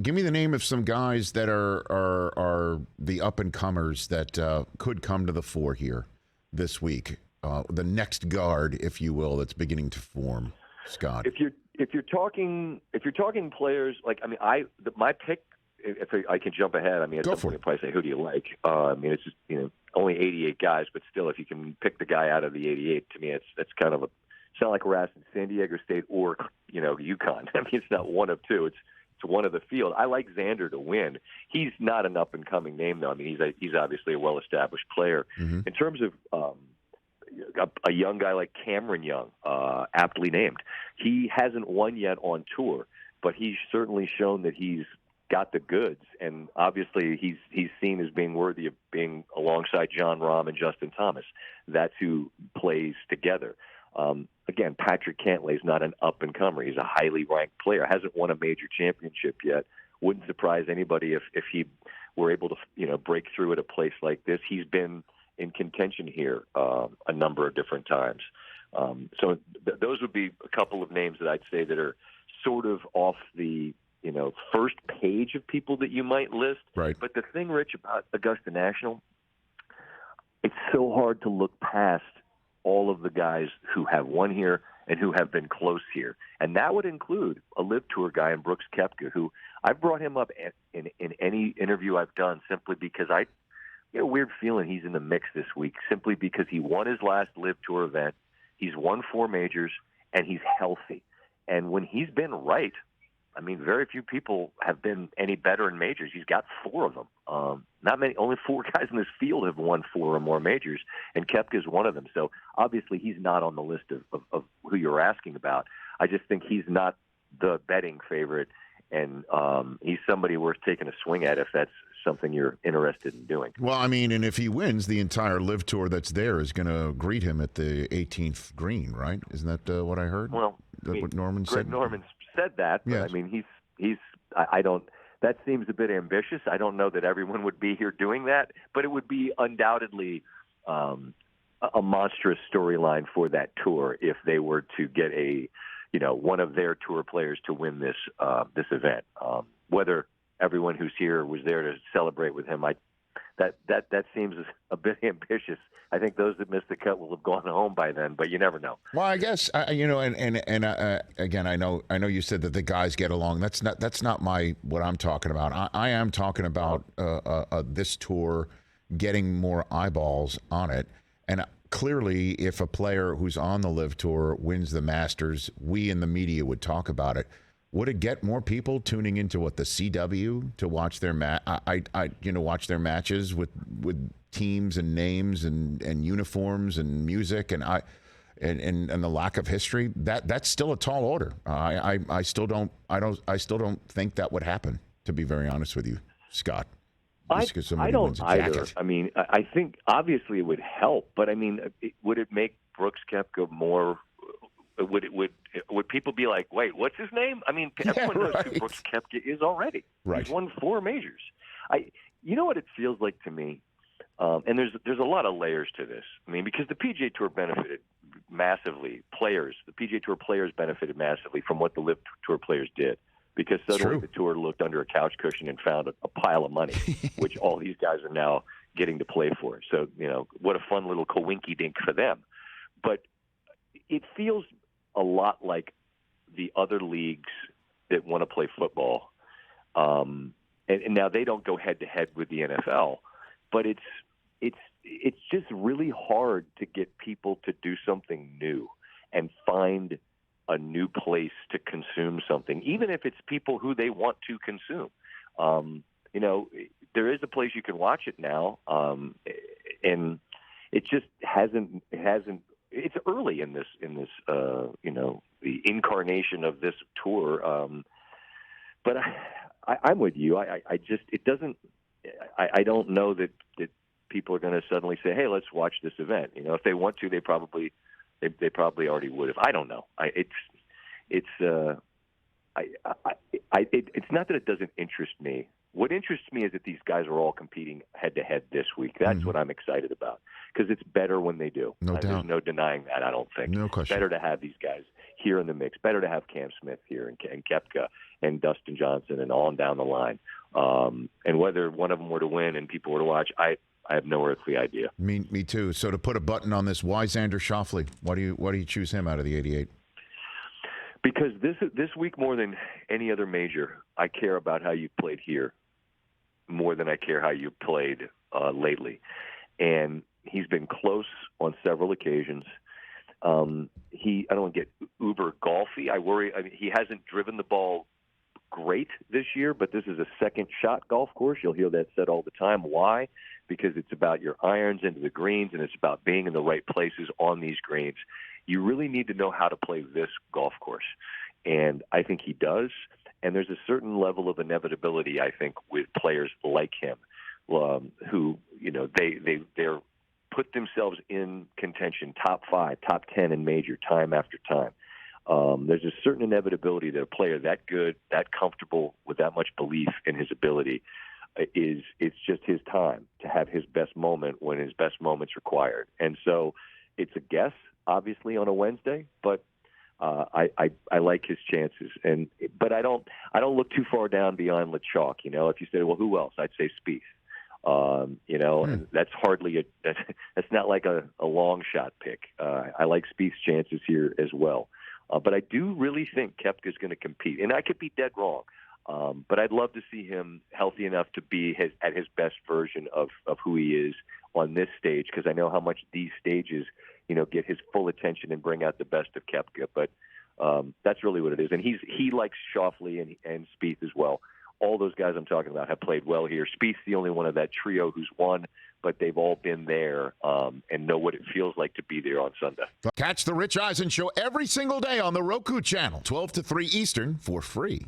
Give me the name of some guys that are the up and comers that could come to the fore here this week. The next guard, if you will, that's beginning to form. Scott, if you're talking players, like, I mean, my pick. If I can jump ahead, I mean, at some point, probably say, who do you like? I mean, it's just, only 88 guys, but still, if you can pick the guy out of the 88, to me, it's kind of it's not like we're asking San Diego State or UConn. I mean, it's not one of two. It's one of the field. I like Xander to win. He's not an up and coming name, though. I mean, he's obviously a well established player. Mm-hmm. In terms of a young guy like Cameron Young, aptly named, he hasn't won yet on tour, but he's certainly shown that he's got the goods, and obviously he's seen as being worthy of being alongside John Rahm and Justin Thomas. That's who plays together. Again, Patrick Cantlay's not an up-and-comer. He's a highly ranked player. Hasn't won a major championship yet. Wouldn't surprise anybody if he were able to break through at a place like this. He's been in contention here a number of different times. So those would be a couple of names that I'd say that are sort of off the first page of people that you might list. Right. But the thing, Rich, about Augusta National, it's so hard to look past all of the guys who have won here and who have been close here. And that would include a LIV Tour guy in Brooks Koepka, who I've brought him up in any interview I've done simply because I get a weird feeling he's in the mix this week, simply because he won his last LIV Tour event. He's won 4 majors, and he's healthy. And when he's been right, I mean, very few people have been any better in majors. He's got 4 of them. Not many. Only 4 guys in this field have won 4 or more majors, and Koepka is one of them. So obviously, he's not on the list of who you're asking about. I just think he's not the betting favorite, and he's somebody worth taking a swing at if that's something you're interested in doing. Well, I mean, and if he wins, the entire LIV Tour that's there is going to greet him at the 18th green, right? Isn't that what I heard? Well, what Norman Greg said? Norman said that, but yes. I mean, he's I don't. That seems a bit ambitious. I don't know that everyone would be here doing that, but it would be undoubtedly a monstrous storyline for that tour if they were to get one of their tour players to win this event. Whether everyone who's here was there to celebrate with him, that seems a bit ambitious. I think those that missed the cut will have gone home by then, but you never know. Well, I guess again, I know you said that the guys get along. That's not what I'm talking about. I am talking about this tour getting more eyeballs on it, and clearly, if a player who's on the LIV Tour wins the Masters, we in the media would talk about it. Would it get more people tuning into the CW to watch their watch their matches with teams and names and uniforms and music and the lack of history? That's still a tall order. I still don't think that would happen, to be very honest with you, Scott. I don't either. I mean, I think obviously it would help, but I mean, would it make Brooks Koepka more? Would people be like, wait, what's his name? I mean, everyone knows who Brooks Koepka is already. Right. He's won 4 majors. You know what it feels like to me? And there's a lot of layers to this. I mean, because the PGA Tour benefited massively. The PGA Tour players benefited massively from what the LIV Tour players did. Because suddenly the tour looked under a couch cushion and found a pile of money, which all these guys are now getting to play for. So, what a fun little coinky-dink for them. But it feels a lot like the other leagues that want to play football. And now they don't go head-to-head with the NFL, but it's just really hard to get people to do something new and find a new place to consume something, even if it's people who they want to consume. There is a place you can watch it now, and it just hasn't. It's early in this. The incarnation of this tour. But I'm with you. It doesn't. I don't know that people are going to suddenly say, "Hey, let's watch this event." If they want to, they probably already would have. I don't know. It's not that it doesn't interest me. What interests me is that these guys are all competing head-to-head this week. That's what I'm excited about, because it's better when they do. No doubt. There's no denying that, I don't think. No question. It's better to have these guys here in the mix. Better to have Cam Smith here and Koepka and Dustin Johnson and on down the line. And whether one of them were to win and people were to watch, I have no earthly idea. Me too. So to put a button on this, why Xander Schauffele? Why do you choose him out of the 88? Because this week more than any other major, I care about how you played here more than I care how you played lately. And he's been close on several occasions. I don't get uber golfy. I worry. I mean, he hasn't driven the ball great this year, but this is a second shot golf course. You'll hear that said all the time. Why? Because it's about your irons into the greens, and it's about being in the right places on these greens. You really need to know how to play this golf course, and I think he does. And there's a certain level of inevitability, I think, with players like him, who they're put themselves in contention, top 5, top 10 in major time after time. There's a certain inevitability that a player that good, that comfortable, with that much belief in his ability, it's just his time to have his best moment when his best moment's required. And so it's a guess, obviously, on a Wednesday, but I like his chances. But I don't look too far down beyond LeChalk. If you say, well, who else? I'd say Spieth. And that's hardly that's not like a long shot pick. I like Spieth's chances here as well. But I do really think Koepka's going to compete, and I could be dead wrong. But I'd love to see him healthy enough to be at his best version of who he is on this stage, because I know how much these stages, get his full attention and bring out the best of Koepka. But that's really what it is. And he likes Schauffele and Spieth as well. All those guys I'm talking about have played well here. Spieth's the only one of that trio who's won, but they've all been there and know what it feels like to be there on Sunday. Catch the Rich Eisen Show every single day on the Roku channel, 12 to 3 Eastern, for free.